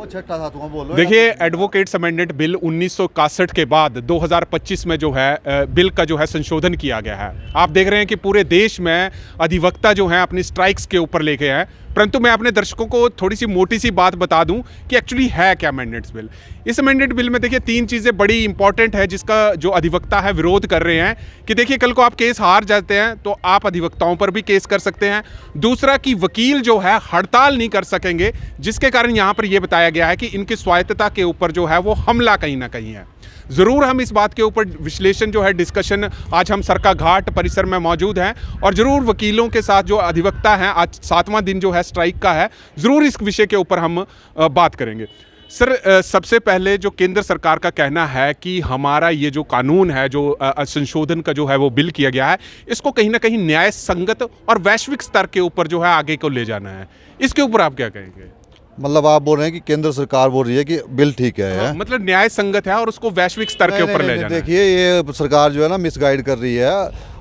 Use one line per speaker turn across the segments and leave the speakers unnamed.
वो छठा था, तुम बोलो।
देखिए, एडवोकेट्स अमेंडमेंट बिल 1961 के बाद 2025 में जो है बिल का जो है संशोधन किया गया है। आप देख रहे हैं कि पूरे देश में अधिवक्ता जो हैं अपनी स्ट्राइक्स के ऊपर लेके हैं। परंतु मैं अपने दर्शकों को थोड़ी सी मोटी सी बात बता दूं कि एक्चुअली है क्या अमेंडमेंट्स बिल। इस अमेंडमेंट बिल में देखिए 3 चीज़ें बड़ी इंपॉर्टेंट है जिसका जो अधिवक्ता है विरोध कर रहे हैं कि देखिए कल को आप केस हार जाते हैं तो आप अधिवक्ताओं पर भी केस कर सकते हैं। दूसरा कि वकील जो है हड़ताल नहीं कर सकेंगे, जिसके कारण यहाँ पर यह बताया गया है कि इनकी स्वायत्तता के ऊपर जो है वो हमला कहीं ना कहीं है। ज़रूर हम इस बात के ऊपर विश्लेषण जो है डिस्कशन, आज हम सरका घाट परिसर में मौजूद हैं और ज़रूर वकीलों के साथ जो अधिवक्ता हैं, आज 7वां दिन जो है स्ट्राइक का है, ज़रूर इस विषय के ऊपर हम बात करेंगे। सर, सबसे पहले जो केंद्र सरकार का कहना है कि हमारा ये जो कानून है, जो संशोधन का जो है वो बिल किया गया है, इसको कहीं ना कहीं न्याय संगत और वैश्विक स्तर के ऊपर जो है आगे को ले जाना है, इसके ऊपर आप क्या कहेंगे?
मतलब आप बोल रहे हैं कि केंद्र सरकार बोल रही है कि बिल ठीक है,
हाँ, मतलब न्याय संगत है और उसको वैश्विक स्तर के ऊपर ले जाना है।
देखिए, ये सरकार जो है ना मिसगाइड कर रही है,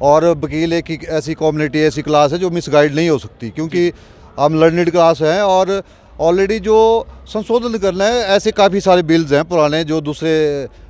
और वकील एक ऐसी कम्युनिटी, ऐसी क्लास है जो मिसगाइड नहीं हो सकती, क्योंकि हम लर्निड क्लास हैं और ऑलरेडी जो संशोधन करना है, ऐसे काफ़ी सारे बिल्स हैं पुराने जो दूसरे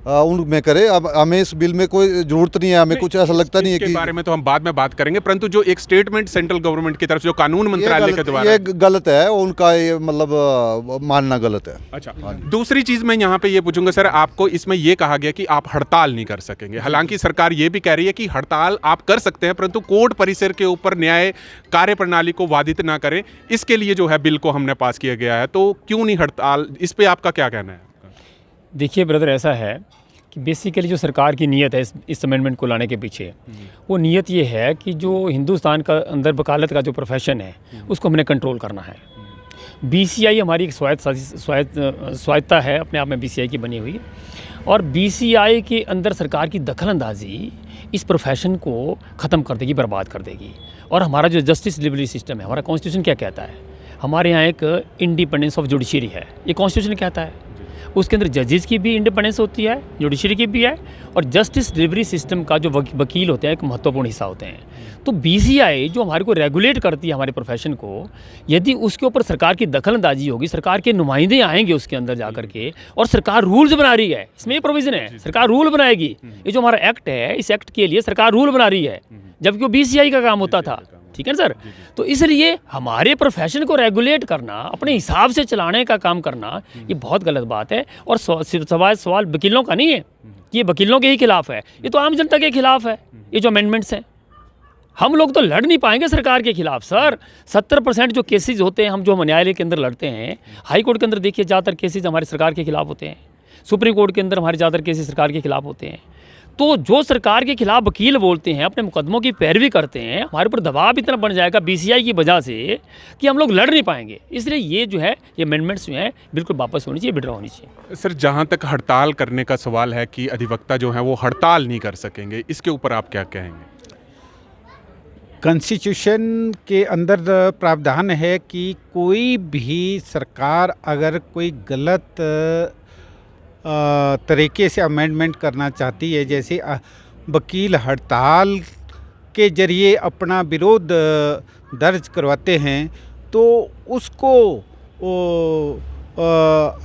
उनमें करे। अब हमें इस बिल में कोई ज़रूरत नहीं है, हमें कुछ ऐसा लगता नहीं है कि
इसके बारे में तो हम बाद में बात करेंगे, परंतु जो एक स्टेटमेंट सेंट्रल गवर्नमेंट की तरफ से जो कानून मंत्रालय के द्वारा,
ये गलत है, उनका ये मतलब मानना गलत है।
अच्छा, दूसरी चीज़ मैं यहाँ पे ये पूछूंगा सर, आपको इसमें ये कहा गया कि आप हड़ताल नहीं कर सकेंगे। हालांकि सरकार ये भी कह रही है कि हड़ताल आप कर सकते हैं, परंतु कोर्ट परिसर के ऊपर न्याय कार्य प्रणाली को बाधित ना करें, इसके लिए जो है बिल को हमने पास किया गया है। तो क्यों नहीं हड़ताल, इस पर आपका क्या कहना है?
देखिए ब्रदर, ऐसा है कि बेसिकली जो सरकार की नीयत है इस अमेंडमेंट को लाने के पीछे, वो नीयत ये है कि जो हिंदुस्तान का अंदर वकालत का जो प्रोफेशन है उसको हमने कंट्रोल करना है। बीसीआई हमारी एक स्वायत्ता है, अपने आप में बीसीआई की बनी हुई, और बीसीआई के अंदर सरकार की दखलंदाजी इस प्रोफेशन को ख़त्म कर देगी, बर्बाद कर देगी। और हमारा जो जस्टिस डिलीवरी सिस्टम है, हमारा कॉन्स्टिट्यूशन क्या कहता है, हमारे यहाँ एक इंडिपेंडेंस ऑफ जुडिशरी है, ये कॉन्स्टिट्यूशन कहता है। उसके अंदर जजेस की भी इंडिपेंडेंस होती है, जुडिशरी की भी है, और जस्टिस डिलीवरी सिस्टम का जो वकील होते हैं एक महत्वपूर्ण हिस्सा होते हैं। तो बीसीआई जो हमारे को रेगुलेट करती है हमारे प्रोफेशन को, यदि उसके ऊपर सरकार की दखलंदाजी होगी, सरकार के नुमाइंदे आएंगे उसके अंदर जा कर के, और सरकार रूल्स बना रही है, इसमें ये प्रोविज़न है, सरकार रूल बनाएगी। ये जो हमारा एक्ट है, इस एक्ट के लिए सरकार रूल बना रही है, जबकि वो बीसीआई का काम होता था। ठीक है सर, तो इसलिए हमारे प्रोफेशन को रेगुलेट करना, अपने हिसाब से चलाने का काम करना, ये बहुत गलत बात है। और सवाल वकीलों का नहीं है कि ये वकीलों के ही खिलाफ है, ये तो आम जनता के खिलाफ है। ये जो अमेंडमेंट्स हैं, हम लोग तो लड़ नहीं पाएंगे सरकार के खिलाफ सर। 70% जो केसेस होते हैं, हम जो न्यायालय के अंदर लड़ते हैं, हाई कोर्ट के अंदर देखिए ज़्यादातर केसेस हमारे सरकार के खिलाफ होते हैं, सुप्रीम कोर्ट के अंदर हमारे ज़्यादातर केसेस सरकार के खिलाफ होते हैं। तो जो सरकार के खिलाफ वकील बोलते हैं, अपने मुकदमों की पैरवी करते हैं, हमारे ऊपर दबाव इतना बढ़ जाएगा बीसीआई की वजह से कि हम लोग लड़ नहीं पाएंगे। इसलिए ये जो है, ये अमेंडमेंट्स जो हैं बिल्कुल वापस होनी चाहिए, विड्रॉ होनी चाहिए।
सर, जहाँ तक हड़ताल करने का सवाल है कि अधिवक्ता जो है वो हड़ताल नहीं कर सकेंगे, इसके ऊपर आप क्या कहेंगे?
कॉन्स्टिट्यूशन के अंदर प्रावधान है कि कोई भी सरकार अगर कोई गलत तरीके से अमेंडमेंट करना चाहती है, जैसे वकील हड़ताल के ज़रिए अपना विरोध दर्ज करवाते हैं, तो उसको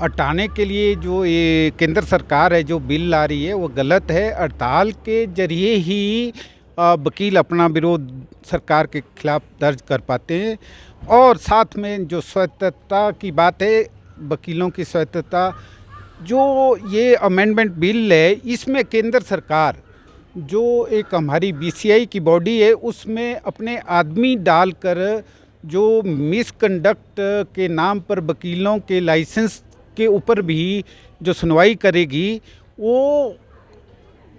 हटाने के लिए जो ये केंद्र सरकार है जो बिल ला रही है वो गलत है। हड़ताल के ज़रिए ही वकील अपना विरोध सरकार के खिलाफ दर्ज कर पाते हैं। और साथ में जो स्वायत्तता की बात है, वकीलों की स्वायत्तता, जो ये अमेंडमेंट बिल है, इसमें केंद्र सरकार जो एक हमारी बीसीआई की बॉडी है, उसमें अपने आदमी डालकर जो मिसकंडक्ट के नाम पर वकीलों के लाइसेंस के ऊपर भी जो सुनवाई करेगी, वो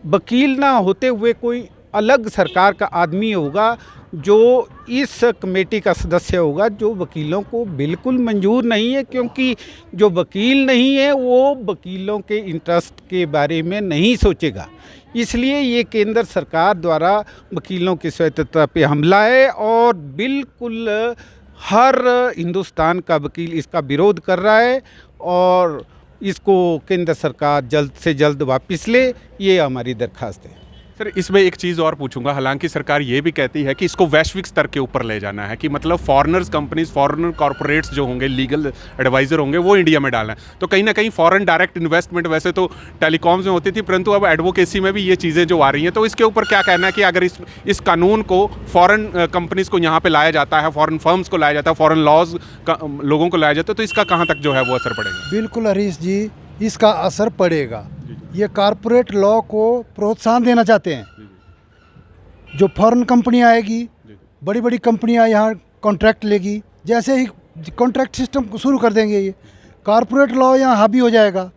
वकील ना होते हुए कोई अलग सरकार का आदमी होगा जो इस कमेटी का सदस्य होगा, जो वकीलों को बिल्कुल मंजूर नहीं है, क्योंकि जो वकील नहीं है वो वकीलों के इंटरेस्ट के बारे में नहीं सोचेगा। इसलिए ये केंद्र सरकार द्वारा वकीलों की स्वायत्तता पे हमला है, और बिल्कुल हर हिंदुस्तान का वकील इसका विरोध कर रहा है, और इसको केंद्र सरकार जल्द से जल्द वापस ले, ये हमारी दरख्वास्त है।
सर इसमें एक चीज़ और पूछूंगा, हालांकि सरकार ये भी कहती है कि इसको वैश्विक स्तर के ऊपर ले जाना है, कि मतलब फॉरेनर्स कंपनीज, फॉरेनर कॉर्पोरेट्स जो होंगे, लीगल एडवाइज़र होंगे, वो इंडिया में डालना है। तो कहीं ना कहीं फॉरेन डायरेक्ट इन्वेस्टमेंट वैसे तो टेलीकॉम्स में होती थी, परंतु अब एडवोकेसी में भी ये चीज़ें जो आ रही हैं, तो इसके ऊपर क्या कहना है कि अगर इस कानून को फॉरेन कंपनीज़ को यहाँ पर लाया जाता है, फॉरेन फर्म्स को लाया जाता है, फॉरेन लॉज लोगों को लाया जाता है, तो इसका कहाँ तक जो है वो असर पड़ेगा?
बिल्कुल हरीश जी, इसका असर पड़ेगा। ये कॉरपोरेट लॉ को प्रोत्साहन देना चाहते हैं। जो फॉरेन कंपनी आएगी, बड़ी बड़ी कंपनियां यहाँ कॉन्ट्रैक्ट लेगी, जैसे ही कॉन्ट्रैक्ट सिस्टम शुरू कर देंगे ये कॉरपोरेट लॉ यहाँ हावी हो जाएगा।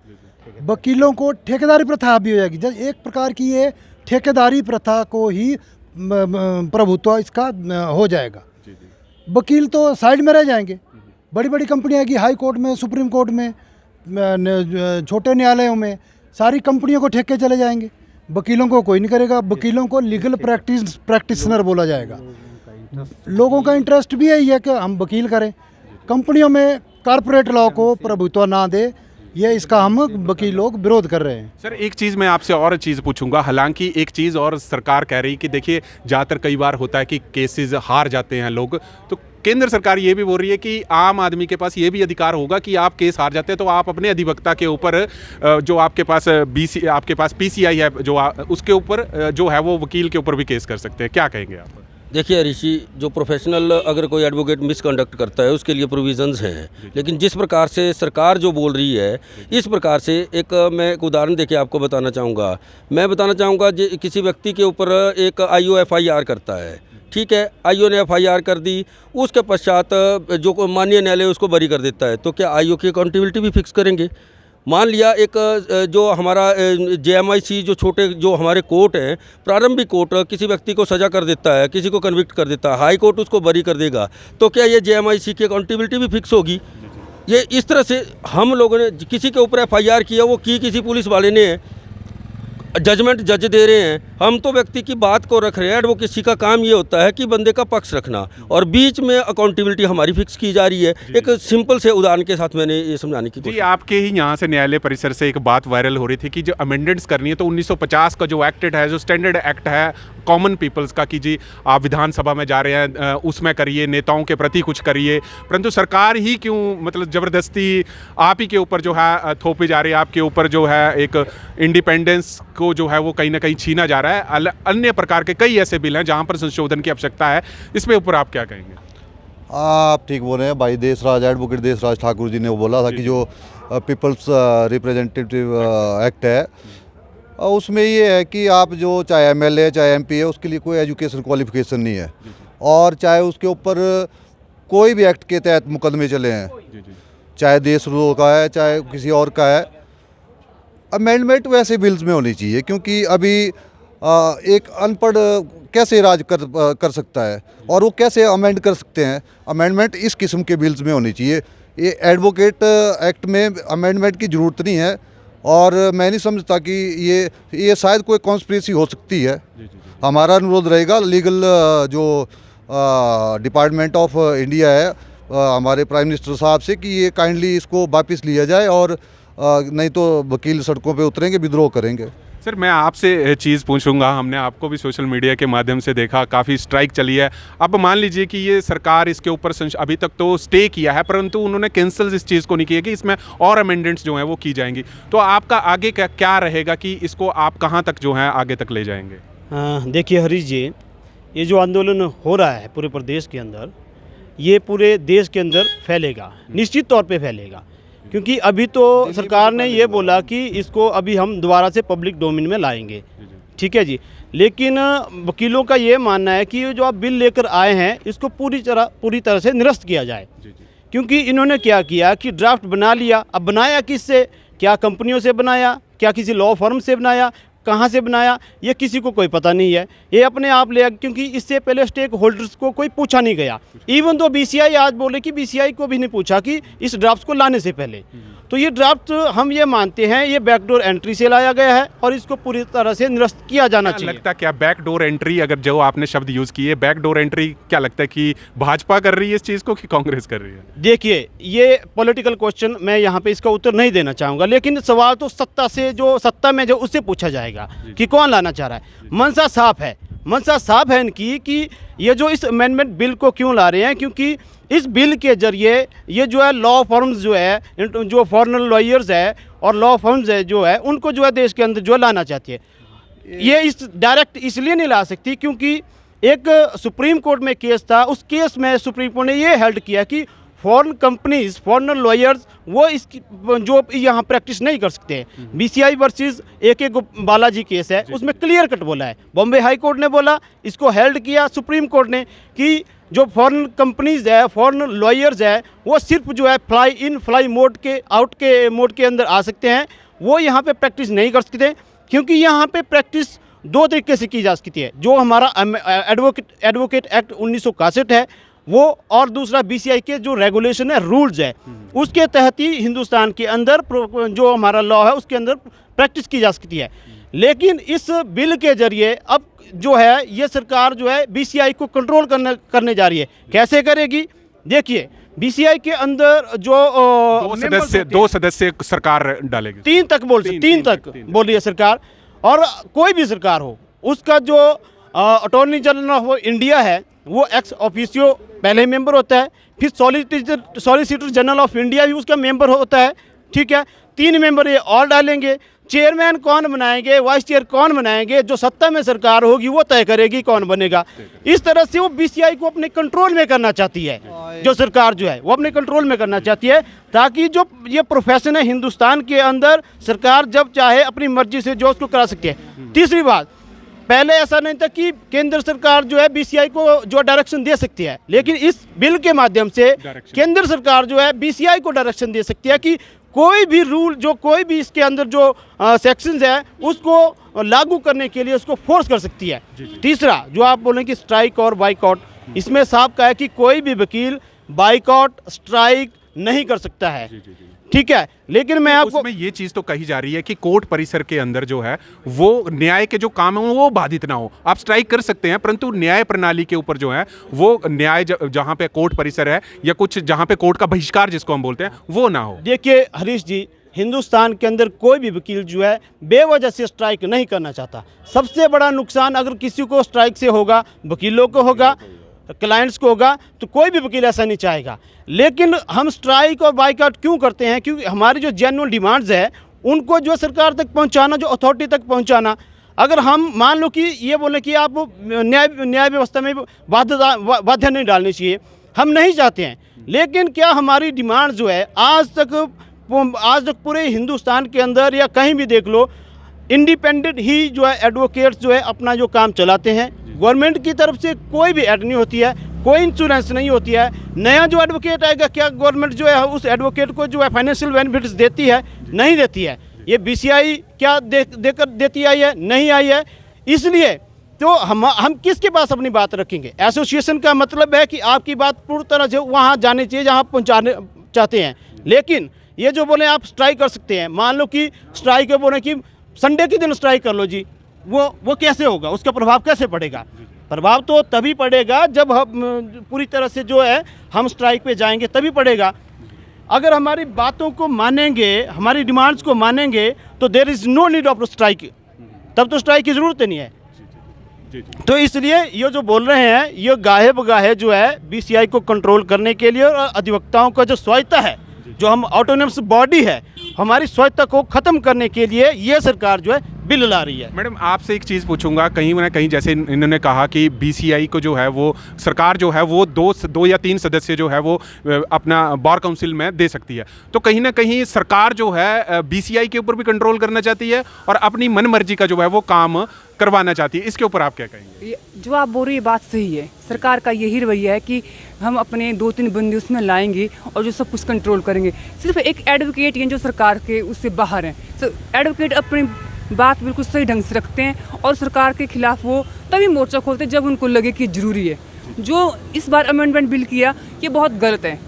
वकीलों को ठेकेदारी प्रथा हावी हो जाएगी। जब एक प्रकार की ये ठेकेदारी प्रथा को ही प्रभुत्व इसका हो जाएगा। वकील तो साइड में रह जाएंगे। बड़ी बड़ी कंपनियाँ आएगी, हाई कोर्ट में, सुप्रीम कोर्ट में, छोटे न्यायालयों में सारी कंपनियों को ठेके चले जाएंगे। वकीलों को कोई नहीं करेगा। वकीलों को लीगल प्रैक्टिशनर बोला जाएगा। लोगों का इंटरेस्ट भी यही है कि हम वकील करें, कंपनियों में कॉर्पोरेट लॉ को प्रभुत्व ना दे। ये इसका हम वकील लोग विरोध कर रहे हैं।
सर एक चीज़ मैं आपसे और चीज़ पूछूंगा, हालांकि एक चीज़ और सरकार कह रही कि देखिए ज़्यादातर कई बार होता है कि केसेस हार जाते हैं लोग, तो केंद्र सरकार ये भी बोल रही है कि आम आदमी के पास ये भी अधिकार होगा कि आप केस हार जाते हैं तो आप अपने अधिवक्ता के ऊपर, जो आपके पास पीसीआई है जो उसके ऊपर जो है वो वकील के ऊपर भी केस कर सकते हैं। क्या कहेंगे आप?
देखिए ऋषि, जो प्रोफेशनल अगर कोई एडवोकेट मिसकंडक्ट करता है उसके लिए प्रोविजंस हैं, लेकिन जिस प्रकार से सरकार जो बोल रही है इस प्रकार से मैं एक उदाहरण देके आपको बताना चाहूँगा। मैं बताना चाहूँगा किसी व्यक्ति के ऊपर एक आईओ एफआईआर करता है, ठीक है, आईओ ने एफआईआर कर दी, उसके पश्चात जो माननीय न्यायालय उसको बरी कर देता है, तो क्या आईओ की अकाउंटेबिलिटी भी फिक्स करेंगे? मान लिया एक जो हमारा जेएमआईसी जो हमारे कोर्ट हैं, प्रारंभिक कोर्ट किसी व्यक्ति को सज़ा कर देता है, किसी को कन्विक्ट कर देता है, हाई कोर्ट उसको बरी कर देगा, तो क्या ये जेएमआईसी की अकाउंटेबिलिटी भी फिक्स होगी? ये इस तरह से हम लोगों ने किसी के ऊपर एफआईआर किया, वो किसी पुलिस वाले ने, जजमेंट जज दे रहे हैं, हम तो व्यक्ति की बात को रख रहे हैं। एडवोकेसी का काम ये होता है कि बंदे का पक्ष रखना, और बीच में अकाउंटेबिलिटी हमारी फिक्स की जा रही है। एक सिंपल से उदाहरण के साथ मैंने ये समझाने की कोशिश।
आपके ही यहाँ से न्यायालय परिसर से एक बात वायरल हो रही थी कि जो अमेंडमेंट्स करनी है तो 1950 का जो एक्ट है, जो स्टैंडर्ड एक्ट है कॉमन पीपल्स का, कि जी आप विधानसभा में जा रहे हैं उसमें करिए, नेताओं के प्रति कुछ करिए, परंतु सरकार ही क्यों मतलब ज़बरदस्ती आप ही के ऊपर जो है थोपी जा रही है, आपके ऊपर जो है एक इंडिपेंडेंस को जो है वो कहीं ना कहीं छीना जा रहा है। अन्य प्रकार के कई ऐसे बिल हैं जहां पर संशोधन की आवश्यकता है, इसके ऊपर आप क्या कहेंगे?
आप ठीक बोल रहे हैं भाई। देशराज एडवोकेट देशराज ठाकुर जी ने वो बोला था कि जो पीपल्स रिप्रेजेंटेटिव एक्ट है उसमें ये है कि आप जो चाहे एमएलए चाहे एमपी है उसके लिए कोई एजुकेशन क्वालिफिकेशन नहीं है, और चाहे उसके ऊपर कोई भी एक्ट के तहत मुकदमे चले हैं, चाहे देशद्रोह का है चाहे किसी और का है, अमेंडमेंट वैसे बिल्स में होनी चाहिए। क्योंकि अभी एक अनपढ़ कैसे राज कर सकता है और वो कैसे अमेंड कर सकते हैं? अमेंडमेंट इस किस्म के बिल्स में होनी चाहिए। ये एडवोकेट एक्ट में अमेंडमेंट की ज़रूरत नहीं है, और मैं नहीं समझता कि ये शायद कोई कॉन्स्पिरेसी हो सकती है। हमारा अनुरोध रहेगा लीगल जो डिपार्टमेंट ऑफ इंडिया है हमारे प्राइम मिनिस्टर साहब से कि ये काइंडली इसको वापस लिया जाए, और नहीं तो वकील सड़कों पे उतरेंगे, विद्रोह करेंगे।
सर मैं आपसे चीज़ पूछूंगा, हमने आपको भी सोशल मीडिया के माध्यम से देखा, काफ़ी स्ट्राइक चली है। अब मान लीजिए कि ये सरकार इसके ऊपर अभी तक तो स्टे किया है, परंतु उन्होंने कैंसिल इस चीज़ को नहीं किया कि इसमें और अमेंडमेंट्स जो हैं वो की जाएंगी, तो आपका आगे क्या रहेगा कि इसको आप कहाँ तक जो है आगे तक ले जाएंगे?
देखिए हरीश जी, ये जो आंदोलन हो रहा है पूरे प्रदेश के अंदर, ये पूरे देश के अंदर फैलेगा, निश्चित तौर पे फैलेगा, क्योंकि अभी तो सरकार ने ये बोला कि इसको अभी हम दोबारा से पब्लिक डोमेन में लाएंगे, ठीक है जी। लेकिन वकीलों का ये मानना है कि जो आप बिल लेकर आए हैं इसको पूरी तरह से निरस्त किया जाए, क्योंकि इन्होंने क्या किया कि ड्राफ्ट बना लिया। अब बनाया किससे? क्या कंपनियों से बनाया? क्या किसी लॉ फर्म से बनाया? कहाँ से बनाया? ये किसी को कोई पता नहीं है, ये अपने आप ले, क्योंकि इससे पहले स्टेक होल्डर्स को कोई पूछा नहीं गया। इवन तो बीसीआई आज बोले कि बीसीआई को भी नहीं पूछा कि इस ड्राफ्ट को लाने से पहले। तो ये ड्राफ्ट हम ये मानते हैं ये बैकडोर एंट्री से लाया गया है और इसको पूरी तरह से निरस्त किया जाना चाहिए।
लगता क्या बैकडोर एंट्री, अगर जो आपने शब्द यूज़ किए बैकडोर एंट्री, क्या लगता है कि भाजपा कर रही है इस चीज़ को कि कांग्रेस कर रही है?
देखिए ये पॉलिटिकल क्वेश्चन, मैं यहाँ पे इसका उत्तर नहीं देना चाहूँगा, लेकिन सवाल तो सत्ता में जो उससे पूछा जाएगा। जाएगा कि कौन लाना चाह रहा है। मंशा साफ है इनकी कि ये जो इस अमेंडमेंट बिल को क्यों ला रहे हैं, क्योंकि इस बिल के जरिए ये जो है लॉ फर्म्स जो है, जो फॉरेन लॉयर्स है और लॉ फर्म्स है जो है, उनको जो है देश के अंदर जो लाना चाहती है। ये इस डायरेक्ट इसलिए नहीं ला सकती क्योंकि एक सुप्रीम कोर्ट में केस था, उस केस में सुप्रीम कोर्ट ने ये हेल्ड किया कि फॉरेन कंपनीज, फॉरेन लॉयर्स वो इसकी जो यहाँ प्रैक्टिस नहीं कर सकते हैं। BCI versus AK Balaji case है, उसमें क्लियर कट बोला है। बॉम्बे हाई कोर्ट ने बोला, इसको हेल्ड किया सुप्रीम कोर्ट ने कि जो फॉरेन कंपनीज है, फॉरेन लॉयर्स है, वो सिर्फ जो है फ्लाई इन फ्लाई मोड के आउट के मोड के अंदर आ सकते हैं, वो यहाँ पे प्रैक्टिस नहीं कर सकते क्योंकि यहाँ पे प्रैक्टिस दो तरीके से की जा सकती है। जो हमारा एडवोकेट एक्ट 1961 है वो, और दूसरा BCI के जो रेगुलेशन है, रूल्स है, उसके तहत ही हिंदुस्तान के अंदर जो हमारा लॉ है उसके अंदर प्रैक्टिस की जा सकती है। लेकिन इस बिल के जरिए अब जो है ये सरकार जो है BCI को कंट्रोल करने जा रही है। कैसे करेगी? देखिए, BCI के अंदर जो
दो सदस्य सरकार डालेगी,
3 तक बोल रही है सरकार। और कोई भी सरकार हो, उसका जो अटॉर्नी जनरल ऑफ इंडिया है वो एक्स ऑफिशियो पहले मेंबर होता है, फिर सॉलिसिटर जनरल ऑफ इंडिया भी उसका मेंबर होता है, ठीक है। 3 मेंबर ये और डालेंगे। चेयरमैन कौन बनाएंगे, वाइस चेयर कौन बनाएंगे, जो सत्ता में सरकार होगी वो तय करेगी कौन बनेगा। इस तरह से वो BCI को अपने कंट्रोल में करना चाहती है, जो सरकार जो है वो अपने कंट्रोल में करना चाहती है, ताकि जो ये प्रोफेशन है हिंदुस्तान के अंदर सरकार जब चाहे अपनी मर्जी से जो उसको करा सकती है। तीसरी बात, पहले ऐसा नहीं था कि केंद्र सरकार जो है BCI को जो डायरेक्शन दे सकती है, लेकिन इस बिल के माध्यम से केंद्र सरकार जो है BCI को डायरेक्शन दे सकती है कि कोई भी रूल, जो कोई भी इसके अंदर जो सेक्शंस है उसको लागू करने के लिए उसको फोर्स कर सकती है। तीसरा, जो आप बोलें कि स्ट्राइक और बाइकआउट, इसमें साफ कहा है कि कोई भी वकील बाइकआउट, स्ट्राइक नहीं कर सकता है, ठीक है। लेकिन मैं आपको
उसमें ये चीज तो कही जा रही है कि कोर्ट परिसर के अंदर जो है वो न्याय के जो काम है वो बाधित ना हो। आप स्ट्राइक कर सकते हैं, परंतु न्याय प्रणाली के ऊपर जो है वो न्याय जहां पे कोर्ट परिसर है या कुछ जहां पे कोर्ट का बहिष्कार जिसको हम बोलते हैं वो ना हो।
देखिए हरीश जी, हिंदुस्तान के अंदर कोई भी वकील जो है बेवजह से स्ट्राइक नहीं करना चाहता। सबसे बड़ा नुकसान अगर किसी को स्ट्राइक से होगा, वकीलों को होगा, क्लाइंट्स को होगा, तो कोई भी वकील ऐसा नहीं चाहेगा। लेकिन हम स्ट्राइक और बाइकआउट क्यों करते हैं? क्योंकि हमारी जो जेन्युइन डिमांड्स है उनको जो सरकार तक पहुंचाना, जो अथॉरिटी तक पहुंचाना। अगर हम मान लो कि ये बोले कि आप न्याय व्यवस्था में बाधा नहीं डालनी चाहिए, हम नहीं चाहते हैं, लेकिन क्या हमारी डिमांड जो है आज तक पूरे हिंदुस्तान के अंदर या कहीं भी देख लो, इंडिपेंडेंट ही जो है एडवोकेट्स जो है अपना जो काम चलाते हैं। गवर्नमेंट की तरफ से कोई भी ऐड नहीं होती है, कोई इंश्योरेंस नहीं होती है। नया जो एडवोकेट आएगा, क्या गवर्नमेंट जो है उस एडवोकेट को जो है फाइनेंशियल बेनिफिट्स देती है? नहीं देती है। ये BCI क्या देकर देती आई है? नहीं आई है। इसलिए तो हम किसके पास अपनी बात रखेंगे? एसोसिएशन का मतलब है कि आपकी बात पूरी तरह से वहाँ जानी चाहिए जहाँ आप पहुँचाने चाहते हैं। लेकिन ये जो बोले आप स्ट्राइक कर सकते हैं, मान लो कि स्ट्राइक बोले कि संडे के दिन स्ट्राइक कर लो जी, वो कैसे होगा? उसका प्रभाव कैसे पड़ेगा? प्रभाव तो तभी पड़ेगा जब हम पूरी तरह से जो है हम स्ट्राइक पे जाएंगे, तभी पड़ेगा। अगर हमारी बातों को मानेंगे, हमारी डिमांड्स को मानेंगे, तो there is no need of strike, तब तो स्ट्राइक की ज़रूरत नहीं है। तो इसलिए ये जो बोल रहे हैं ये गाहे बगाहे जो है BCI को कंट्रोल करने के लिए और अधिवक्ताओं का जो स्वायत्ता है, जो हम ऑटोनोमस बॉडी है, हमारी स्वायत्ता को ख़त्म करने के लिए ये सरकार जो है बिल ला रही है।
मैडम आपसे एक चीज़ पूछूंगा, कहीं ना कहीं जैसे इन्होंने कहा कि BCI को जो है वो सरकार जो है वो दो या 3 सदस्य जो है वो अपना बार काउंसिल में दे सकती है, तो कहीं ना कहीं सरकार जो है BCI के ऊपर भी कंट्रोल करना चाहती है और अपनी मन मर्जी का जो है वो काम करवाना चाहती है। इसके ऊपर आप क्या कहेंगे?
जो आप बोल रही है बात सही है। सरकार का यही रवैया है कि हम अपने 2-3 बंदे उसमें लाएंगे और जो सब कुछ कंट्रोल करेंगे। सिर्फ एक एडवोकेट ये जो सरकार के उससे बाहर हैं, एडवोकेट अपनी बात बिल्कुल सही ढंग से रखते हैं और सरकार के खिलाफ वो तभी मोर्चा खोलते हैं जब उनको लगे कि ज़रूरी है। जो इस बार अमेंडमेंट बिल किया ये बहुत गलत है।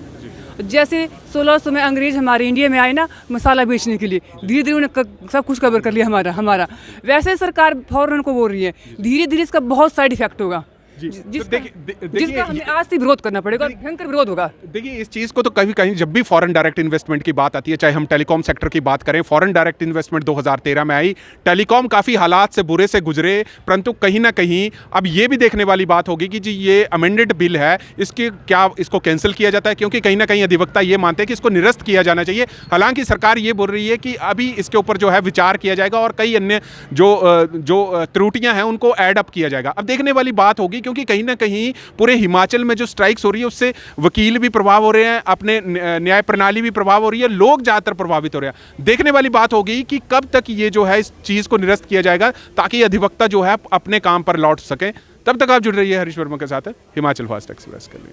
जैसे 1600 में अंग्रेज हमारे इंडिया में आए ना मसाला बेचने के लिए, धीरे धीरे उन्हें सब कुछ कवर कर लिया हमारा। वैसे सरकार फौरन को बोल रही है, धीरे धीरे इसका बहुत साइड इफेक्ट होगा।
जी।
जिसका
देखिए
जिसका हमें आज से विरोध करना पड़ेगा और भयंकर विरोध होगा।
देखिए इस चीज़ को तो कभी कहीं जब भी फॉरेन डायरेक्ट इन्वेस्टमेंट की बात आती है, चाहे हम टेलीकॉम सेक्टर की बात करें, फॉरेन डायरेक्ट इन्वेस्टमेंट 2013 में आई, टेलीकॉम काफ़ी हालात से बुरे से गुजरे, परंतु कहीं ना कहीं अब ये भी देखने वाली बात होगी कि जी ये अमेंडेड बिल है, इसकी क्या इसको कैंसिल किया जाता है, क्योंकि कहीं ना कहीं अधिवक्ता ये मानते हैं कि इसको निरस्त किया जाना चाहिए। हालांकि सरकार ये बोल रही है कि अभी इसके ऊपर जो है विचार किया जाएगा और कई अन्य जो त्रुटियां हैं उनको ऐड अप किया जाएगा। अब देखने वाली बात होगी, क्योंकि कहीं ना कहीं पूरे हिमाचल में जो स्ट्राइक्स हो रही है उससे वकील भी प्रभाव हो रहे हैं, अपने न्याय प्रणाली भी प्रभाव हो रही है, लोग ज़्यादातर प्रभावित हो रहे हैं। देखने वाली बात होगी कि कब तक ये जो है इस चीज़ को निरस्त किया जाएगा ताकि अधिवक्ता जो है अपने काम पर लौट सकें। तब तक आप जुड़ रहिए हरीश वर्मा के साथ हिमाचल फास्ट एक्सप्रेस के लिए।